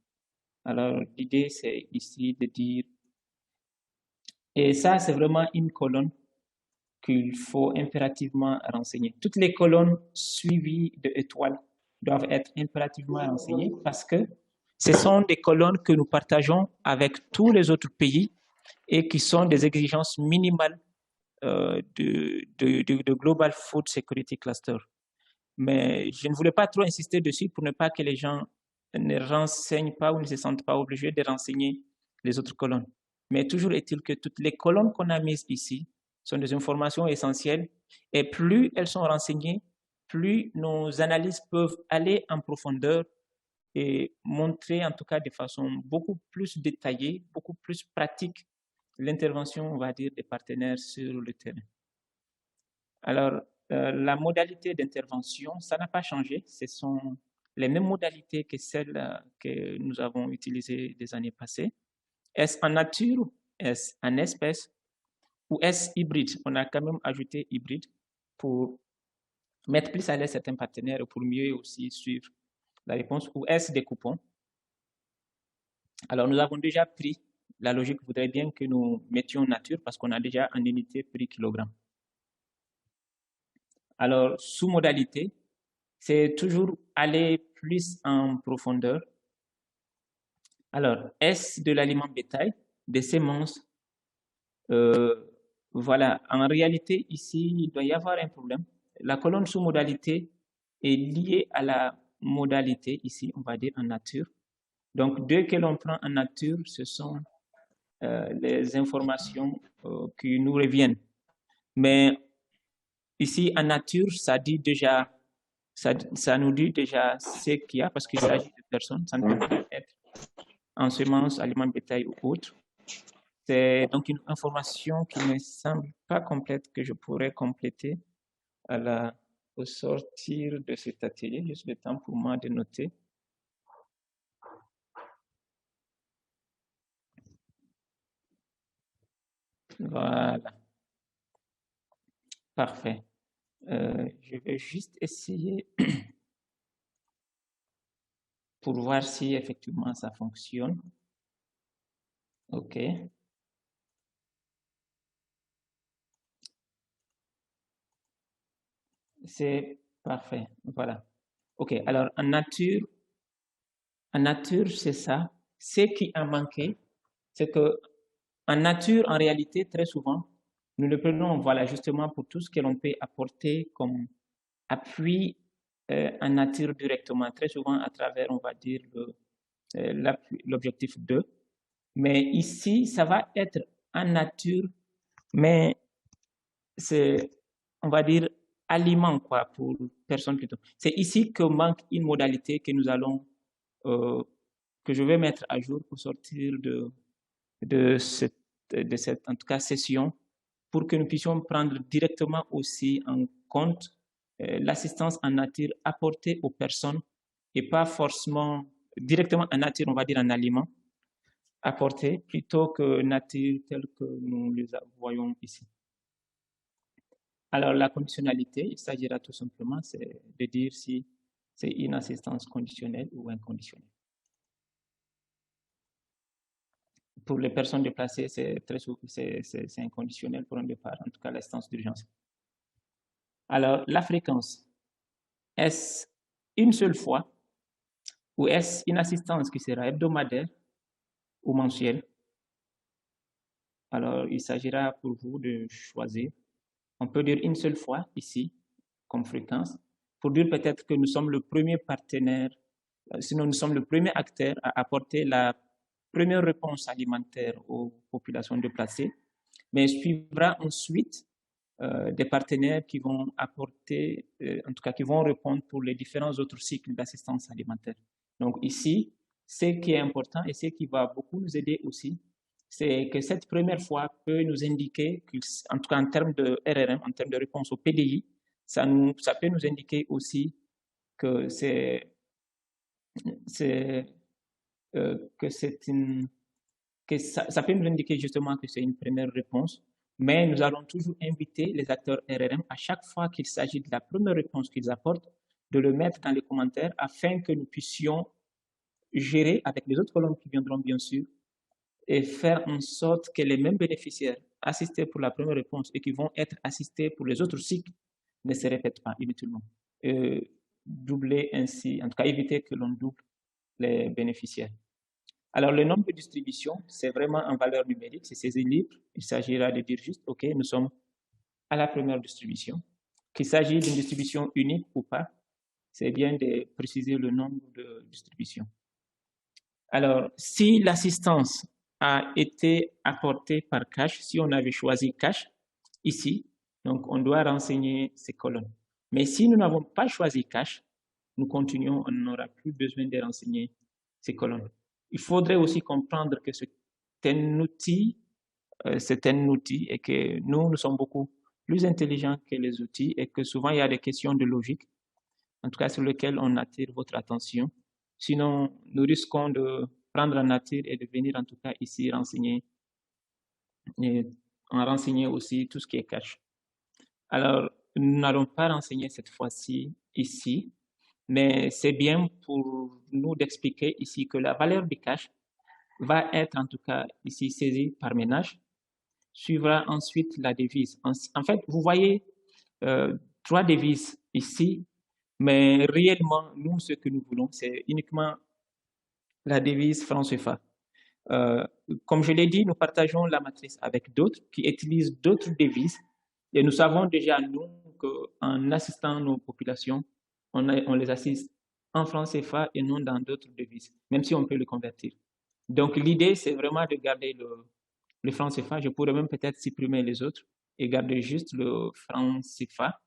Alors, l'idée, c'est ici de dire... Et ça, c'est vraiment une colonne qu'il faut impérativement renseigner. Toutes les colonnes suivies de étoiles doivent être impérativement renseignées parce que ce sont des colonnes que nous partageons avec tous les autres pays et qui sont des exigences minimales de Global Food Security Cluster. Mais je ne voulais pas trop insister dessus pour ne pas que les gens ne renseignent pas ou ne se sentent pas obligés de renseigner les autres colonnes. Mais toujours est-il que toutes les colonnes qu'on a mises ici sont des informations essentielles et plus elles sont renseignées, plus nos analyses peuvent aller en profondeur et montrer en tout cas de façon beaucoup plus détaillée, beaucoup plus pratique l'intervention, on va dire, des partenaires sur le terrain. Alors, la modalité d'intervention, ça n'a pas changé. Ce sont les mêmes modalités que celles que nous avons utilisées des années passées. Est-ce en nature, est-ce en espèce ou est-ce hybride? On a quand même ajouté hybride pour mettre plus à l'aise certains partenaires et pour mieux aussi suivre la réponse. Ou est-ce des coupons? Alors, nous avons déjà pris, la logique voudrait bien que nous mettions nature parce qu'on a déjà en unité prix kilogramme. Alors, sous modalité, c'est toujours aller plus en profondeur. Alors, est-ce de l'aliment bétail, des semences? Voilà, en réalité, ici, il doit y avoir un problème. La colonne sous modalité est liée à la modalité, ici, on va dire en nature. Donc, dès que l'on prend en nature, ce sont les informations qui nous reviennent. Mais ici, en nature, ça dit déjà, ça nous dit déjà ce qu'il y a parce qu'il s'agit de personnes. Ça ne peut pas être en semences, aliments de bétail ou autre. C'est donc une information qui ne me semble pas complète que je pourrais compléter au sortir de cet atelier. Juste le temps pour moi de noter. Voilà. Parfait. Je vais juste essayer pour voir si effectivement ça fonctionne. OK. C'est parfait. Voilà. OK. Alors, en nature, c'est ça. Ce qui a manqué, c'est que en nature, en réalité, très souvent, nous le prenons, voilà, justement pour tout ce que l'on peut apporter comme appui en nature directement, très souvent à travers, on va dire, l'objectif 2. Mais ici, ça va être en nature, mais c'est, on va dire, aliment, quoi, pour personne plutôt. C'est ici que manque une modalité que nous allons, que je vais mettre à jour pour sortir de cette, en tout cas, session, pour que nous puissions prendre directement aussi en compte l'assistance en nature apportée aux personnes et pas forcément directement en nature, on va dire en aliment, apporté plutôt que nature telle que nous les voyons ici. Alors la conditionnalité, il s'agira tout simplement de dire si c'est une assistance conditionnelle ou inconditionnelle. Pour les personnes déplacées, c'est inconditionnel pour un départ, en tout cas l'assistance d'urgence. Alors la fréquence, est-ce une seule fois ou est-ce une assistance qui sera hebdomadaire ou mensuelle? Alors il s'agira pour vous de choisir. On peut dire une seule fois ici, comme fréquence, pour dire peut-être que nous sommes le premier partenaire, sinon nous sommes le premier acteur à apporter la première réponse alimentaire aux populations déplacées, mais suivra ensuite des partenaires qui vont apporter, en tout cas qui vont répondre pour les différents autres cycles d'assistance alimentaire. Donc ici, ce qui est important et ce qui va beaucoup nous aider aussi, c'est que cette première fois peut nous indiquer, en tout cas en termes de RRM, en termes de réponse au PDI, ça peut nous indiquer aussi que ça peut nous indiquer justement que c'est une première réponse, mais nous allons toujours inviter les acteurs RRM à chaque fois qu'il s'agit de la première réponse qu'ils apportent, de le mettre dans les commentaires afin que nous puissions gérer avec les autres colonnes qui viendront bien sûr et faire en sorte que les mêmes bénéficiaires assistés pour la première réponse et qui vont être assistés pour les autres cycles ne se répètent pas inutilement. Doubler ainsi, en tout cas éviter que l'on double les bénéficiaires. Alors, le nombre de distributions, c'est vraiment en valeur numérique, c'est saisi libre. Il s'agira de dire juste, OK, nous sommes à la première distribution. Qu'il s'agit d'une distribution unique ou pas, c'est bien de préciser le nombre de distributions. Alors, si l'assistance a été apportée par cache, si on avait choisi cache ici, donc on doit renseigner ces colonnes. Mais si nous n'avons pas choisi cache, nous continuons, on n'aura plus besoin de renseigner ces colonnes. Il faudrait aussi comprendre que c'est un outil et que nous sommes beaucoup plus intelligents que les outils et que souvent il y a des questions de logique, en tout cas sur lesquelles on attire votre attention. Sinon, nous risquons de prendre en nature et de venir en tout cas ici renseigner, et en renseigner aussi tout ce qui est cache. Alors, nous n'allons pas renseigner cette fois-ci ici, mais c'est bien pour nous d'expliquer ici que la valeur du cache va être en tout cas ici saisie par ménage, suivra ensuite la devise. En fait, vous voyez 3 devises ici, mais réellement, nous, ce que nous voulons, c'est uniquement la devise franc CFA. Comme je l'ai dit, nous partageons la matrice avec d'autres qui utilisent d'autres devises et nous savons déjà, nous, qu'en assistant nos populations, on les assiste en franc CFA et non dans d'autres devises, même si on peut le convertir. Donc, l'idée, c'est vraiment de garder le franc CFA. Je pourrais même peut-être supprimer les autres et garder juste le franc CFA.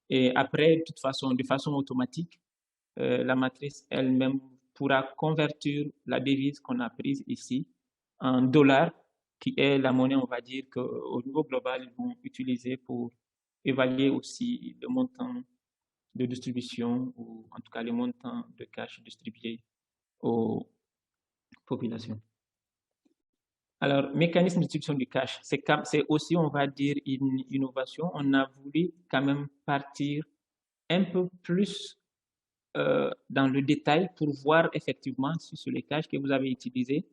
Et après, de toute façon, de façon automatique, la matrice elle-même pourra convertir la devise qu'on a prise ici en dollars, qui est la monnaie, on va dire, qu'au niveau global, ils vont utiliser pour évaluer aussi le montant de distribution ou en tout cas le montant de cash distribué aux populations. Alors, mécanisme de distribution du cash, c'est aussi, on va dire, une innovation. On a voulu quand même partir un peu plus dans le détail pour voir effectivement sur les caches que vous avez utilisés,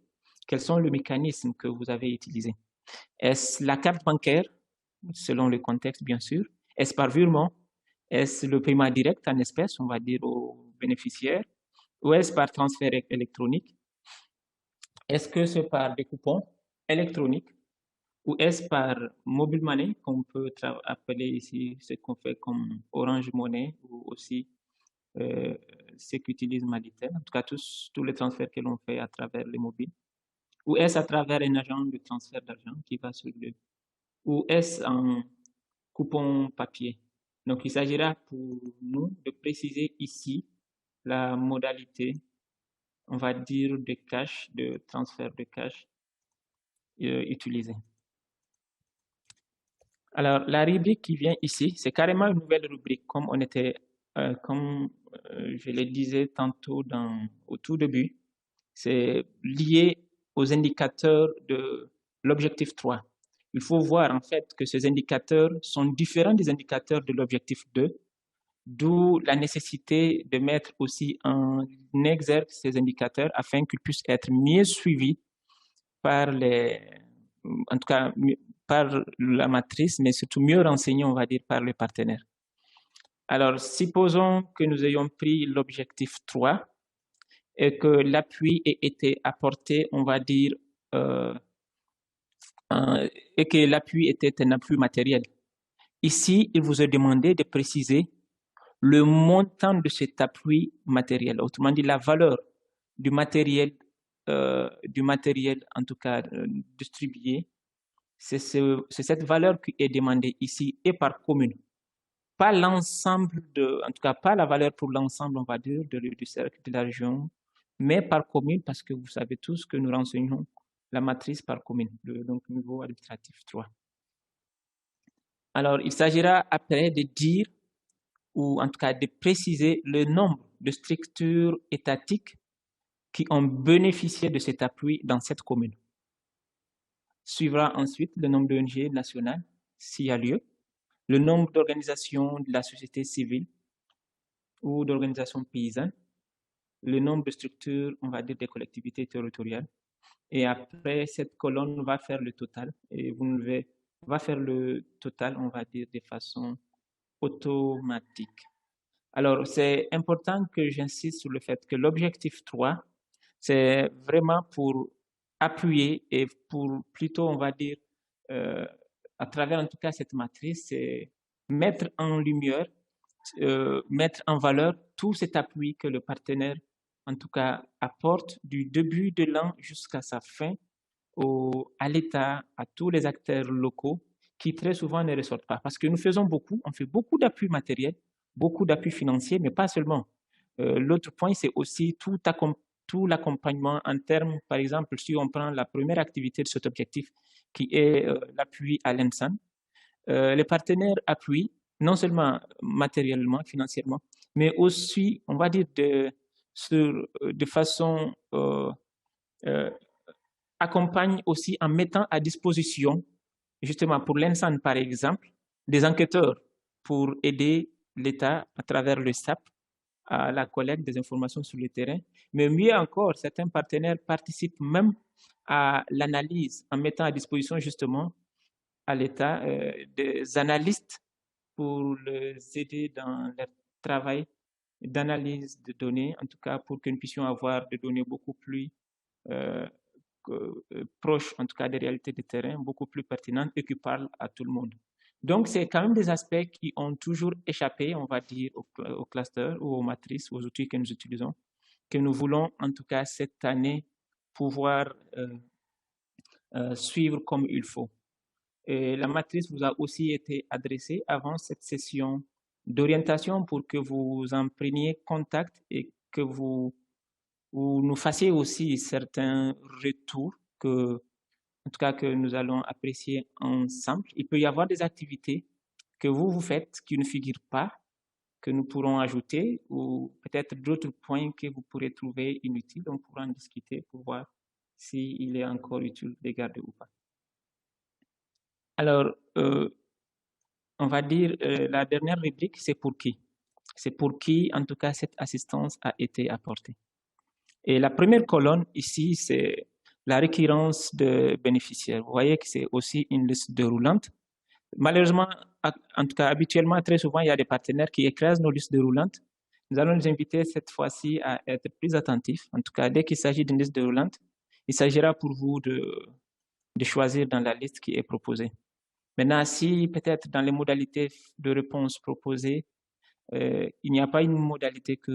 quels sont les mécanismes que vous avez utilisés. Est-ce la carte bancaire, selon le contexte bien sûr? Est-ce par virement? Est-ce le paiement direct en espèces, on va dire aux bénéficiaires? Ou est-ce par transfert électronique? Est-ce que c'est par des coupons électroniques ou est-ce par mobile money qu'on peut appeler ici ce qu'on fait comme Orange Money ou aussi ce qu'utilise Malitel, en tout cas tous les transferts que l'on fait à travers les mobiles, ou est-ce à travers un agent de transfert d'argent qui va sur le, ou est-ce en coupon papier. Donc il s'agira pour nous de préciser ici la modalité, on va dire, de cash, de transfert de cash utilisé. Alors, la rubrique qui vient ici, c'est carrément une nouvelle rubrique, comme je le disais tantôt au tout début. C'est lié aux indicateurs de l'objectif 3. Il faut voir en fait que ces indicateurs sont différents des indicateurs de l'objectif 2, d'où la nécessité de mettre aussi en exergue ces indicateurs afin qu'ils puissent être mieux suivis par en tout cas, par la matrice, mais surtout mieux renseignés, on va dire, par les partenaires. Alors, supposons que nous ayons pris l'objectif 3 et que l'appui ait été apporté, on va dire, et que l'appui était un appui matériel. Ici, il vous est demandé de préciser le montant de cet appui matériel, autrement dit, la valeur du matériel, en tout cas, distribué. C'est cette valeur qui est demandée ici et par commune. Pas l'ensemble en tout cas, pas la valeur pour l'ensemble, on va dire, du cercle de la région, mais par commune, parce que vous savez tous que nous renseignons la matrice par commune, donc niveau administratif 3. Alors, il s'agira après de dire, ou en tout cas de préciser le nombre de structures étatiques qui ont bénéficié de cet appui dans cette commune. Suivra ensuite le nombre d'ONG nationales, s'il y a lieu, le nombre d'organisations de la société civile ou d'organisations paysannes, le nombre de structures, on va dire, des collectivités territoriales. Et après, cette colonne va faire le total et va faire le total, on va dire, de façon automatique. Alors, c'est important que j'insiste sur le fait que l'objectif 3, c'est vraiment pour appuyer et pour plutôt, on va dire, à travers en tout cas cette matrice, c'est mettre en lumière, mettre en valeur tout cet appui que le partenaire, en tout cas, apporte du début de l'an jusqu'à sa fin à l'État, à tous les acteurs locaux qui très souvent ne ressortent pas. Parce que nous faisons beaucoup, on fait beaucoup d'appui matériel, beaucoup d'appui financier, mais pas seulement. L'autre point, c'est aussi tout l'accompagnement en termes, par exemple, si on prend la première activité de cet objectif, qui est l'appui à l'ENSAN, les partenaires appuient non seulement matériellement, financièrement, mais aussi, on va dire, de façon accompagne aussi en mettant à disposition, justement pour l'ENSAN par exemple, des enquêteurs pour aider l'État à travers le SAP à la collecte des informations sur le terrain. Mais mieux encore, certains partenaires participent même à l'analyse en mettant à disposition justement à l'État des analystes pour les aider dans leur travail d'analyse de données, en tout cas pour que nous puissions avoir des données beaucoup plus proches, en tout cas des réalités de terrain, beaucoup plus pertinentes et qui parlent à tout le monde. Donc, c'est quand même des aspects qui ont toujours échappé, on va dire, au cluster ou aux matrices, aux outils que nous utilisons, que nous voulons, en tout cas, cette année, pouvoir suivre comme il faut. Et la matrice vous a aussi été adressée avant cette session d'orientation pour que vous en preniez contact et que vous nous fassiez aussi certains retours en tout cas que nous allons apprécier ensemble. Il peut y avoir des activités que vous faites qui ne figurent pas, que nous pourrons ajouter, ou peut-être d'autres points que vous pourrez trouver inutiles. On pourra en discuter pour voir s'il est encore utile de garder ou pas. Alors, on va dire la dernière rubrique, c'est pour qui? C'est pour qui, en tout cas, cette assistance a été apportée. Et la première colonne ici, c'est la récurrence de bénéficiaires. Vous voyez que c'est aussi une liste déroulante. Malheureusement, en tout cas, habituellement, très souvent, il y a des partenaires qui écrasent nos listes déroulantes. Nous allons nous inviter cette fois-ci à être plus attentifs. En tout cas, dès qu'il s'agit d'une liste déroulante, il s'agira pour vous de choisir dans la liste qui est proposée. Maintenant, si peut-être dans les modalités de réponse proposées, il n'y a pas une modalité qui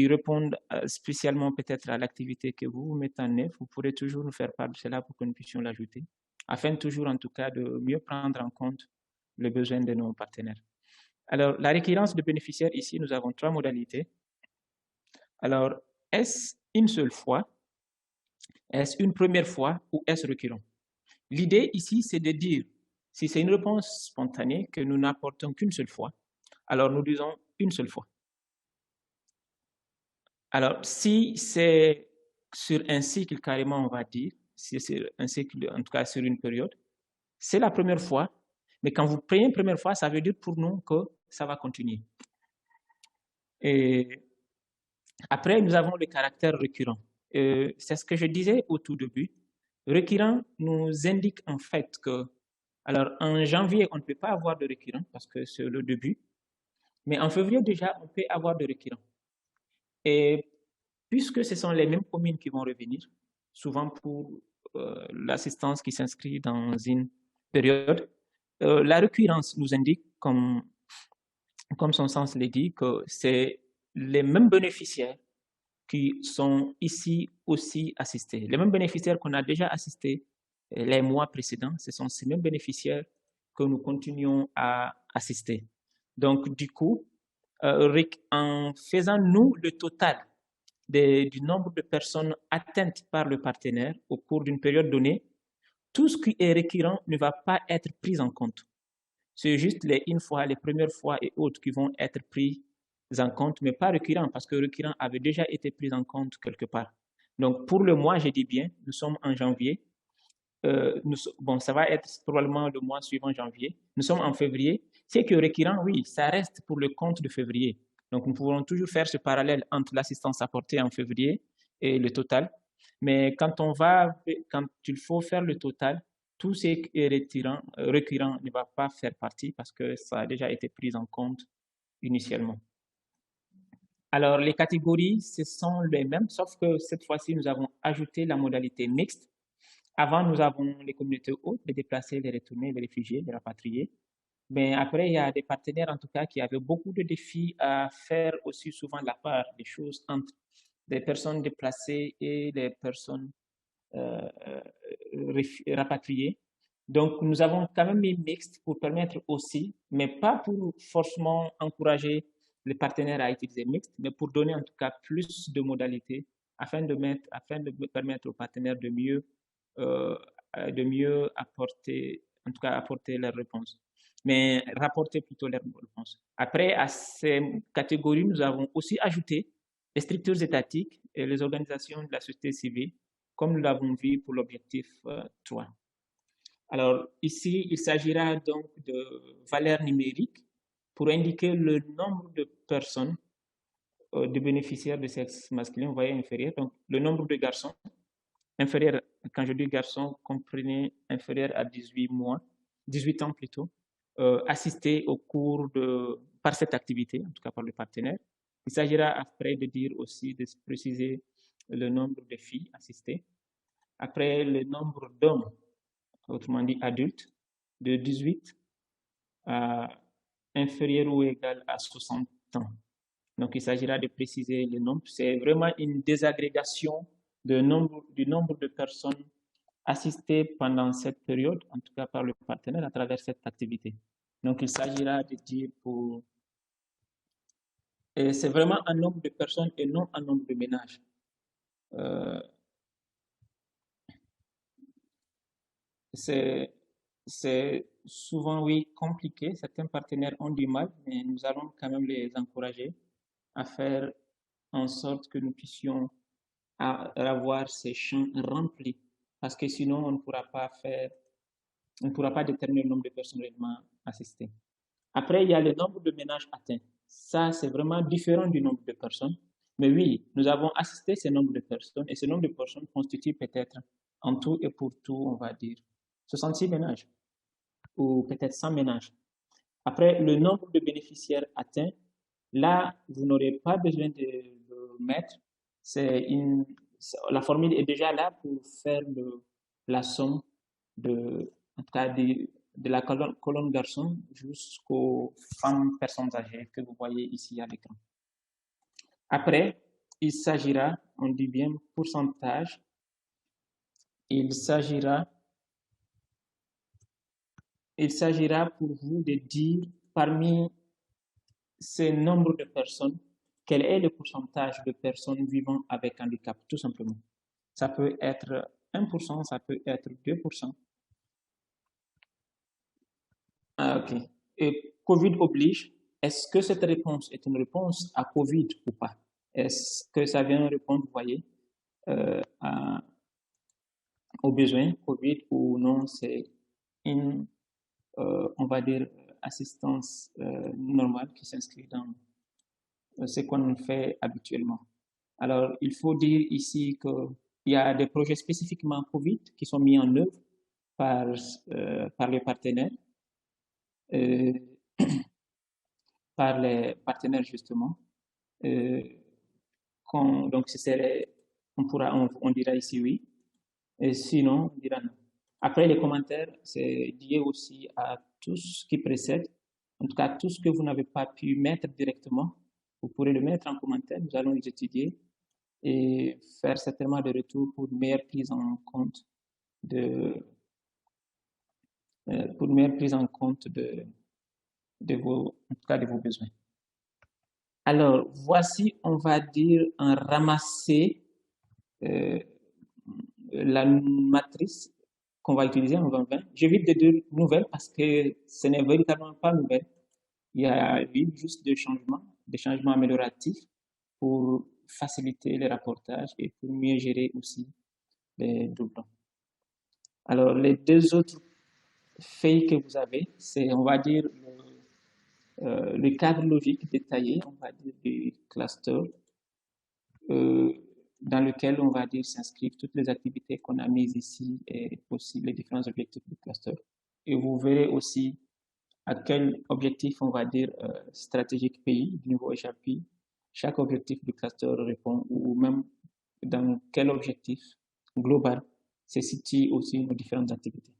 réponde spécialement peut-être à l'activité que vous mettez en œuvre, vous pourrez toujours nous faire part de cela pour que nous puissions l'ajouter, afin toujours en tout cas de mieux prendre en compte les besoins de nos partenaires. Alors, la récurrence de bénéficiaires, ici, nous avons 3 modalités. Alors, est-ce une seule fois, est-ce une première fois ou est-ce récurrent? L'idée ici, c'est de dire, si c'est une réponse spontanée que nous n'apportons qu'une seule fois, alors nous disons une seule fois. Alors, si c'est sur un cycle carrément, on va dire, si c'est un cycle, en tout cas sur une période, c'est la première fois, mais quand vous prenez une première fois, ça veut dire pour nous que ça va continuer. Et après, nous avons le caractère récurrent. C'est ce que je disais au tout début. Récurrent nous indique en fait que, alors en janvier, on ne peut pas avoir de récurrent parce que c'est le début, mais en février déjà, on peut avoir de récurrent. Et puisque ce sont les mêmes communes qui vont revenir, souvent pour l'assistance qui s'inscrit dans une période, la récurrence nous indique, comme son sens le dit, que c'est les mêmes bénéficiaires qui sont ici aussi assistés. Les mêmes bénéficiaires qu'on a déjà assistés les mois précédents, ce sont ces mêmes bénéficiaires que nous continuons à assister. Donc, du coup, en faisant, nous, le total du nombre de personnes atteintes par le partenaire au cours d'une période donnée, tout ce qui est récurrent ne va pas être pris en compte. C'est juste les une fois, les premières fois et autres qui vont être pris en compte, mais pas récurrent, parce que récurrent avait déjà été pris en compte quelque part. Donc, pour le mois, je dis bien, nous sommes en janvier. Bon, ça va être probablement le mois suivant janvier. Nous sommes en février. C'est que récurrent, oui, ça reste pour le compte de février. Donc, nous pouvons toujours faire ce parallèle entre l'assistance apportée en février et le total. Mais quand il faut faire le total, tout ce qui est récurrent ne va pas faire partie parce que ça a déjà été pris en compte initialement. Alors, les catégories, ce sont les mêmes, sauf que cette fois-ci, nous avons ajouté la modalité mixte. Avant, nous avons les communautés hautes, les déplacés, les retournés, les réfugiés, les rapatriés. Mais après, il y a des partenaires, en tout cas, qui avaient beaucoup de défis à faire aussi souvent la part des choses entre des personnes déplacées et les personnes rapatriées. Donc, nous avons quand même mis mixte pour permettre aussi, mais pas pour forcément encourager les partenaires à utiliser mixte, mais pour donner en tout cas plus de modalités afin de permettre aux partenaires de mieux apporter, en tout cas apporter leurs réponses, mais rapporter plutôt leurs réponses. Après, à ces catégories, nous avons aussi ajouté les structures étatiques et les organisations de la société civile, comme nous l'avons vu pour l'objectif 3. Alors ici, il s'agira donc de valeurs numériques pour indiquer le nombre de personnes, de bénéficiaires de sexe masculin, vous voyez, inférieur. Donc le nombre de garçons, inférieur, quand je dis garçons, comprenez inférieur à 18 ans plutôt, assistés au cours par cette activité, en tout cas par le partenaire. Il s'agira après de dire aussi, de préciser le nombre de filles assistées. Après, le nombre d'hommes, autrement dit adultes, de 18 à inférieur ou égal à 60 ans. Donc, il s'agira de préciser le nombre. C'est vraiment une désagrégation du nombre de personnes assistées pendant cette période, en tout cas par le partenaire, à travers cette activité. Donc, il s'agira de dire pour... Et c'est vraiment un nombre de personnes et non un nombre de ménages. C'est souvent, oui, compliqué. Certains partenaires ont du mal, mais nous allons quand même les encourager à faire en sorte que nous puissions avoir ces champs remplis. Parce que sinon, on ne pourra pas déterminer le nombre de personnes réellement assistées. Après, il y a le nombre de ménages atteints. Ça, c'est vraiment différent du nombre de personnes. Mais oui, nous avons assisté ce nombre de personnes et ce nombre de personnes constitue peut-être en tout et pour tout, on va dire, 66 ménages ou peut-être 100 ménages. Après, le nombre de bénéficiaires atteints, là, vous n'aurez pas besoin de mettre. C'est la formule est déjà là pour faire la somme en tout cas de la colonne garçon jusqu'aux femmes personnes âgées que vous voyez ici à l'écran. Après, il s'agira, on dit bien pourcentage, il s'agira pour vous de dire parmi ce nombre de personnes, quel est le pourcentage de personnes vivant avec handicap, tout simplement. Ça peut être 1%, ça peut être 2%. Ah, ok. Et Covid oblige, est-ce que cette réponse est une réponse à Covid ou pas? Est-ce que ça vient répondre, vous voyez, aux besoins Covid ou non, c'est une, on va dire, assistance normale qui s'inscrit dans ce qu'on fait habituellement. Alors, il faut dire ici qu'il y a des projets spécifiquement Covid qui sont mis en œuvre par les partenaires, justement. Donc, on dira ici oui, et sinon, on dira non. Après, les commentaires, c'est lié aussi à tout ce qui précède, en tout cas tout ce que vous n'avez pas pu mettre directement, vous pourrez le mettre en commentaire, nous allons les étudier et faire certainement des retours pour une meilleure prise en compte de vos, en tout cas de vos besoins. Alors, voici, on va dire, un ramassé, la matrice qu'on va utiliser en 2020. J'évite de dire nouvelle parce que ce n'est véritablement pas nouvelle. Il y a eu juste des changements amélioratifs pour faciliter les rapportages et pour mieux gérer aussi les doublons. Alors, les deux autres feuilles que vous avez, c'est, on va dire, le cadre logique détaillé, on va dire, du cluster, dans lequel, on va dire, s'inscrivent toutes les activités qu'on a mises ici et aussi les différents objectifs du cluster. Et vous verrez aussi à quel objectif, on va dire, stratégique pays du niveau HAPI, chaque objectif du cluster répond, ou même dans quel objectif global se situent aussi nos différentes activités.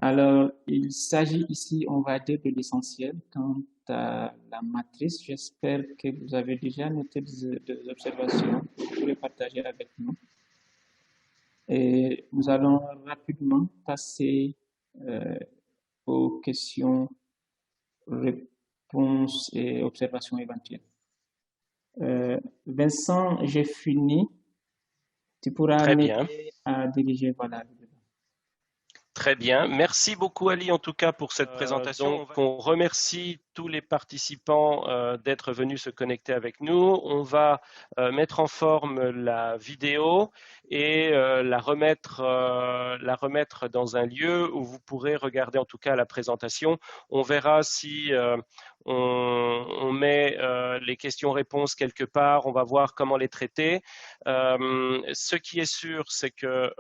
Alors, il s'agit ici, on va dire, de l'essentiel quant à la matrice. J'espère que vous avez déjà noté des observations que vous pourrez partager avec nous. Et nous allons rapidement passer aux questions, réponses et observations éventuelles. Vincent, j'ai fini. Tu pourras m'aider à diriger, voilà.
Très bien. Merci beaucoup, Ali, en tout cas, pour cette présentation. Donc, on remercie tous les participants d'être venus se connecter avec nous. On va mettre en forme la vidéo et la remettre dans un lieu où vous pourrez regarder en tout cas la présentation. On verra si on met les questions-réponses quelque part. On va voir comment les traiter. Ce qui est sûr, c'est que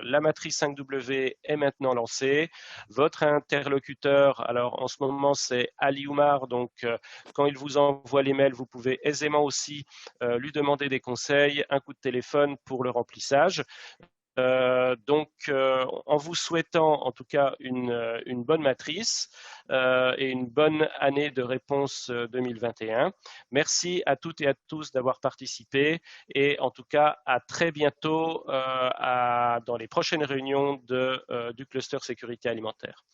la matrice 5W est maintenant lancée. Votre interlocuteur, alors en ce moment c'est Ali Oumar, donc quand il vous envoie les mails, vous pouvez aisément aussi lui demander des conseils, un coup de téléphone pour le remplissage. Donc, en vous souhaitant en tout cas une bonne matrice et une bonne année de réponse 2021. Merci à toutes et à tous d'avoir participé et en tout cas à très bientôt dans les prochaines réunions du cluster sécurité alimentaire.